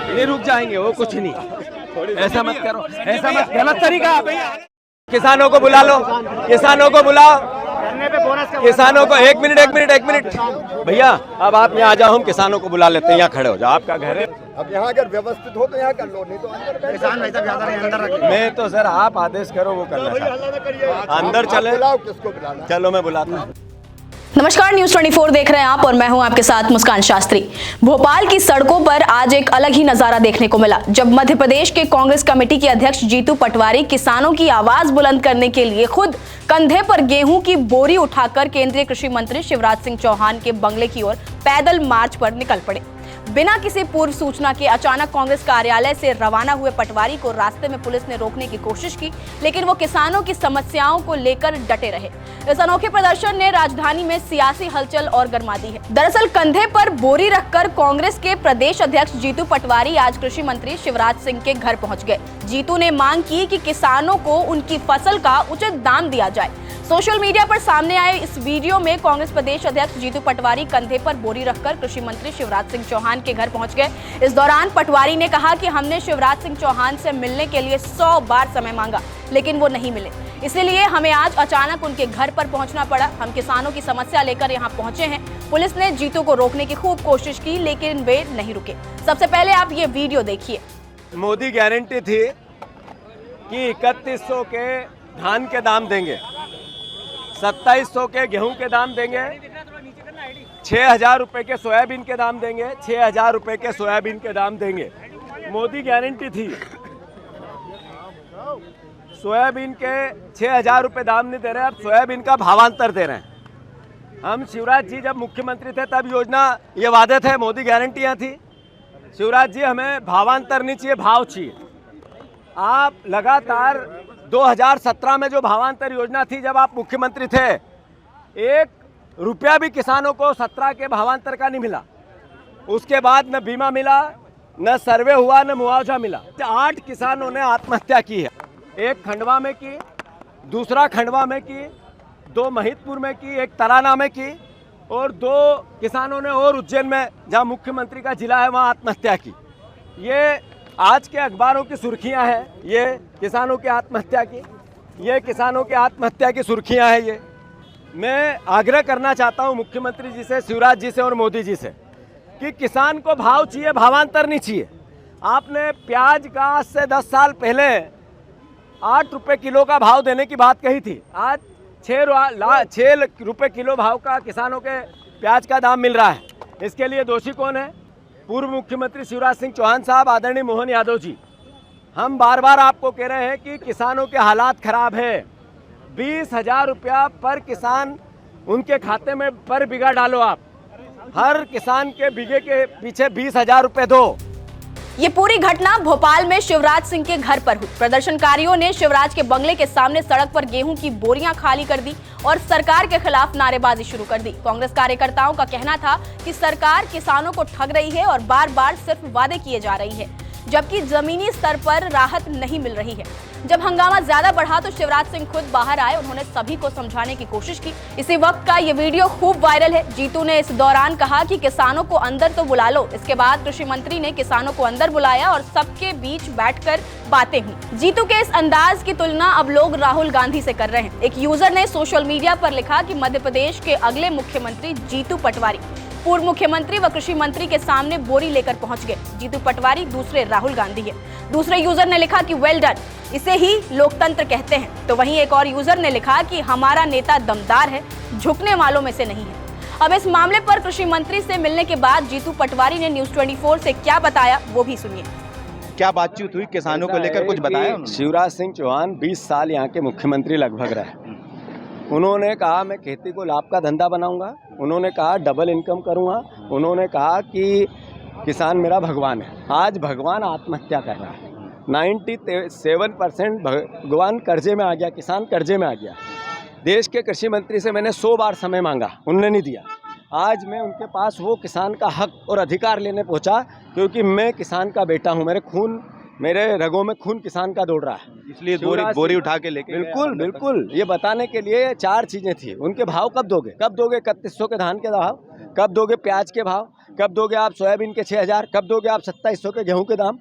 नहीं रुक जाएंगे वो, कुछ नहीं, ऐसा मत करो, ऐसा मत, गलत तरीका। किसानों को बुला लो, किसानों को बुलाओ, किसानों को। एक मिनट भैया, अब आप यहाँ आ जाओ, हम किसानों को बुला लेते हैं, यहाँ खड़े हो जाओ, आपका घर है। अब यहाँ अगर व्यवस्थित हो तो यहाँ कर लो, नहीं तो अंदर। मैं तो सर आप आदेश करो वो करना चाहता हूं। अंदर चले, किसको बुलाना? चलो मैं बुलाता हूँ। नमस्कार, न्यूज 24 देख रहे हैं आप और मैं हूं आपके साथ मुस्कान शास्त्री। भोपाल की सड़कों पर आज एक अलग ही नजारा देखने को मिला, जब मध्य प्रदेश के कांग्रेस कमेटी के अध्यक्ष जीतू पटवारी किसानों की आवाज बुलंद करने के लिए खुद कंधे पर गेहूं की बोरी उठाकर केंद्रीय कृषि मंत्री शिवराज सिंह चौहान के बंगले की ओर पैदल मार्च पर निकल पड़े। बिना किसी पूर्व सूचना के अचानक कांग्रेस कार्यालय से रवाना हुए पटवारी को रास्ते में पुलिस ने रोकने की कोशिश की, लेकिन वो किसानों की समस्याओं को लेकर डटे रहे। इस अनोखे प्रदर्शन ने राजधानी में सियासी हलचल और गरमा दी है। दरअसल कंधे पर बोरी रखकर कांग्रेस के प्रदेश अध्यक्ष जीतू पटवारी आज कृषि मंत्री शिवराज सिंह के घर पहुंच गए। जीतू ने मांग की कि किसानों को उनकी फसल का उचित दाम दिया जाए। सोशल मीडिया पर सामने आए इस वीडियो में कांग्रेस प्रदेश अध्यक्ष जीतू पटवारी कंधे पर बोरी रखकर कृषि मंत्री शिवराज सिंह चौहान के घर पहुंच गए। इस दौरान पटवारी ने कहा कि हमने शिवराज सिंह चौहान से मिलने के लिए 100 बार समय मांगा, लेकिन वो नहीं मिले, इसीलिए हमें आज अचानक उनके घर पर पहुंचना पड़ा। हम किसानों की समस्या लेकर यहाँ पहुंचे हैं। पुलिस ने जीतू को रोकने की खूब कोशिश की, लेकिन वे नहीं रुके। सबसे पहले आप ये वीडियो देखिए। मोदी गारंटी थी कि 3100 के धान के दाम देंगे, 2700 के गेहूं के दाम देंगे, 6000 रुपए के सोयाबीन के दाम देंगे, 6000 रुपए के सोयाबीन के दाम देंगे। मोदी गारंटी थी। सोयाबीन के 6000 रुपए दाम नहीं दे रहे, अब सोयाबीन का भावांतर दे रहे हैं। हम शिवराज जी जब मुख्यमंत्री थे तब योजना ये वादे थे, मोदी गारंटियां थी। शिवराज जी हमें भावांतर नहीं चाहिए, भाव चाहिए। आप लगातार 2017 में जो भावांतर योजना थी जब आप मुख्यमंत्री थे, 1 रुपया भी किसानों को 17 के भावांतर का नहीं मिला। उसके बाद न बीमा मिला, न सर्वे हुआ, न मुआवजा मिला। 8 किसानों ने आत्महत्या की है। एक खंडवा में की, दूसरा खंडवा में की, 2 महिदपुर में की, एक तराना में की, और 2 किसानों ने और उज्जैन में जहाँ मुख्यमंत्री का जिला है वहाँ आत्महत्या की। ये आज के अखबारों की सुर्खियां हैं, ये किसानों की आत्महत्या की, ये किसानों की आत्महत्या की सुर्खियां हैं। ये मैं आग्रह करना चाहता हूं मुख्यमंत्री जी से, शिवराज जी से और मोदी जी से कि किसान को भाव चाहिए, भावांतर नहीं चाहिए। आपने प्याज का आज से 10 साल पहले 8 रुपये किलो का भाव देने की बात कही थी। आज 6 रुपये किलो भाव का किसानों के प्याज का दाम मिल रहा है। इसके लिए दोषी कौन है? पूर्व मुख्यमंत्री शिवराज सिंह चौहान साहब, आदरणीय मोहन यादव जी। हम बार बार आपको कह रहे हैं कि किसानों के हालात खराब है। 20,000 रुपया पर किसान उनके खाते में पर बीघा डालो। आप हर किसान के बीघे के पीछे 20,000 रुपये दो। ये पूरी घटना भोपाल में शिवराज सिंह के घर पर हुई। प्रदर्शनकारियों ने शिवराज के बंगले के सामने सड़क पर गेहूं की बोरियां खाली कर दी और सरकार के खिलाफ नारेबाजी शुरू कर दी। कांग्रेस कार्यकर्ताओं का कहना था कि सरकार किसानों को ठग रही है और बार बार सिर्फ वादे किए जा रही है, जबकि जमीनी स्तर पर राहत नहीं मिल रही है। जब हंगामा ज्यादा बढ़ा तो शिवराज सिंह खुद बाहर आए। उन्होंने सभी को समझाने की कोशिश की। इसी वक्त का ये वीडियो खूब वायरल है। जीतू ने इस दौरान कहा कि किसानों को अंदर तो बुला लो। इसके बाद कृषि मंत्री ने किसानों को अंदर बुलाया और सबके बीच बैठकर बातें हुई। जीतू के इस अंदाज की तुलना अब लोग राहुल गांधी से कर रहे हैं। एक यूजर ने सोशल मीडिया पर लिखा कि मध्य प्रदेश के अगले मुख्यमंत्री जीतू पटवारी पूर्व मुख्यमंत्री व कृषि मंत्री के सामने बोरी लेकर पहुंच गए। जीतू पटवारी दूसरे राहुल गांधी है। दूसरे यूजर ने लिखा कि वेल डन, इसे ही लोकतंत्र कहते हैं। तो वहीं एक और यूजर ने लिखा कि हमारा नेता दमदार है, झुकने वालों में से नहीं है। अब इस मामले पर कृषि मंत्री से मिलने के बाद जीतू पटवारी ने न्यूज 24 से क्या बताया वो भी सुनिए। क्या बातचीत हुई किसानों को लेकर, कुछ बताया? शिवराज सिंह चौहान 20 साल यहाँ के मुख्यमंत्री लगभग रहे। उन्होंने कहा मैं खेती को लाभ का धंधा बनाऊंगा। उन्होंने कहा डबल इनकम करूंगा। उन्होंने कहा कि किसान मेरा भगवान है। आज भगवान आत्महत्या कर रहा है। 97% भगवान कर्जे में आ गया, किसान कर्जे में आ गया। देश के कृषि मंत्री से मैंने 100 बार समय मांगा, उन्होंने नहीं दिया। आज मैं उनके पास वो किसान का हक और अधिकार लेने पहुंचा, क्योंकि मैं किसान का बेटा हूं। मेरे खून मेरे रगों में खून किसान का दौड़ रहा है, इसलिए शिवराज बोरी सिंह- उठा के लेके बिल्कुल बिल्कुल, ये बताने के लिए 4 चीजें थी। उनके भाव कब दोगे? 3100 के धान के भाव, कब दोगे प्याज के भाव, कब दोगे आप सोयाबीन के 6000, कब दोगे आप 2700 के गेहूं के दाम।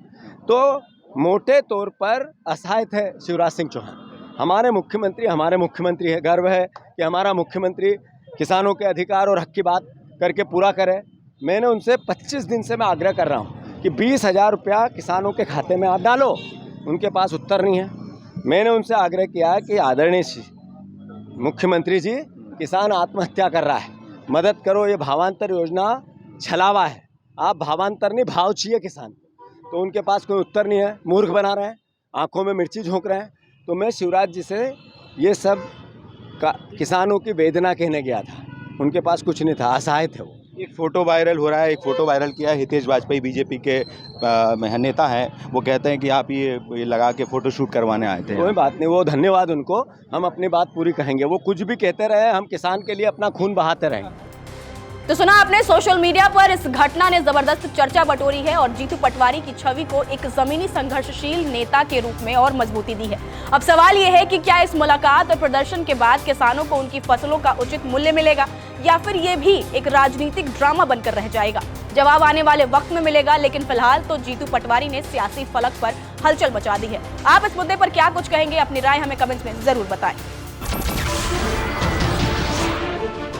तो मोटे तौर पर असहाय थे शिवराज सिंह चौहान। हमारे मुख्यमंत्री है, गर्व है कि हमारा मुख्यमंत्री किसानों के अधिकार और हक की बात करके पूरा करे। मैंने उनसे 25 दिन से मैं आग्रह कर रहा हूँ कि 20,000 रुपया किसानों के खाते में आप डालो। उनके पास उत्तर नहीं है। मैंने उनसे आग्रह किया कि आदरणीय मुख्यमंत्री जी, किसान आत्महत्या कर रहा है, मदद करो। ये भावांतर योजना छलावा है, आप भावांतर नहीं भाव चाहिए किसान। तो उनके पास कोई उत्तर नहीं है, मूर्ख बना रहे हैं, आंखों में मिर्ची झोंक रहे हैं। तो मैं शिवराज जी से ये सब किसानों की वेदना कहने गया था। उनके पास कुछ नहीं था, असहाय थे वो। एक फोटो वायरल हो रहा है, एक फोटो वायरल किया है हितेश वाजपेयी, बीजेपी के नेता हैं। वो कहते हैं कि आप ये लगा के फोटो शूट करवाने आए थे। कोई बात नहीं, वो धन्यवाद उनको, हम अपनी बात पूरी कहेंगे। वो कुछ भी कहते रहे, हम किसान के लिए अपना खून बहाते रहेंगे। तो सुना आपने, सोशल मीडिया पर इस घटना ने जबरदस्त चर्चा बटोरी है और जीतू पटवारी की छवि को एक जमीनी संघर्षशील नेता के रूप में और मजबूती दी है। अब सवाल यह है कि क्या इस मुलाकात और प्रदर्शन के बाद किसानों को उनकी फसलों का उचित मूल्य मिलेगा या फिर ये भी एक राजनीतिक ड्रामा बनकर रह जाएगा? जवाब आने वाले वक्त में मिलेगा, लेकिन फिलहाल तो जीतू पटवारी ने सियासी फलक पर हलचल मचा दी है। आप इस मुद्दे पर क्या कुछ कहेंगे? अपनी राय हमें कमेंट्स में जरूर बताएं।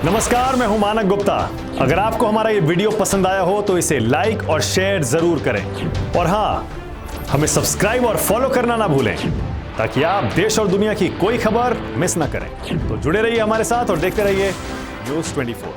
नमस्कार, मैं हूं मानक गुप्ता। अगर आपको हमारा ये वीडियो पसंद आया हो तो इसे लाइक और शेयर जरूर करें, और हाँ, हमें सब्सक्राइब और फॉलो करना ना भूलें ताकि आप देश और दुनिया की कोई खबर मिस ना करें। तो जुड़े रहिए हमारे साथ और देखते रहिए News 24।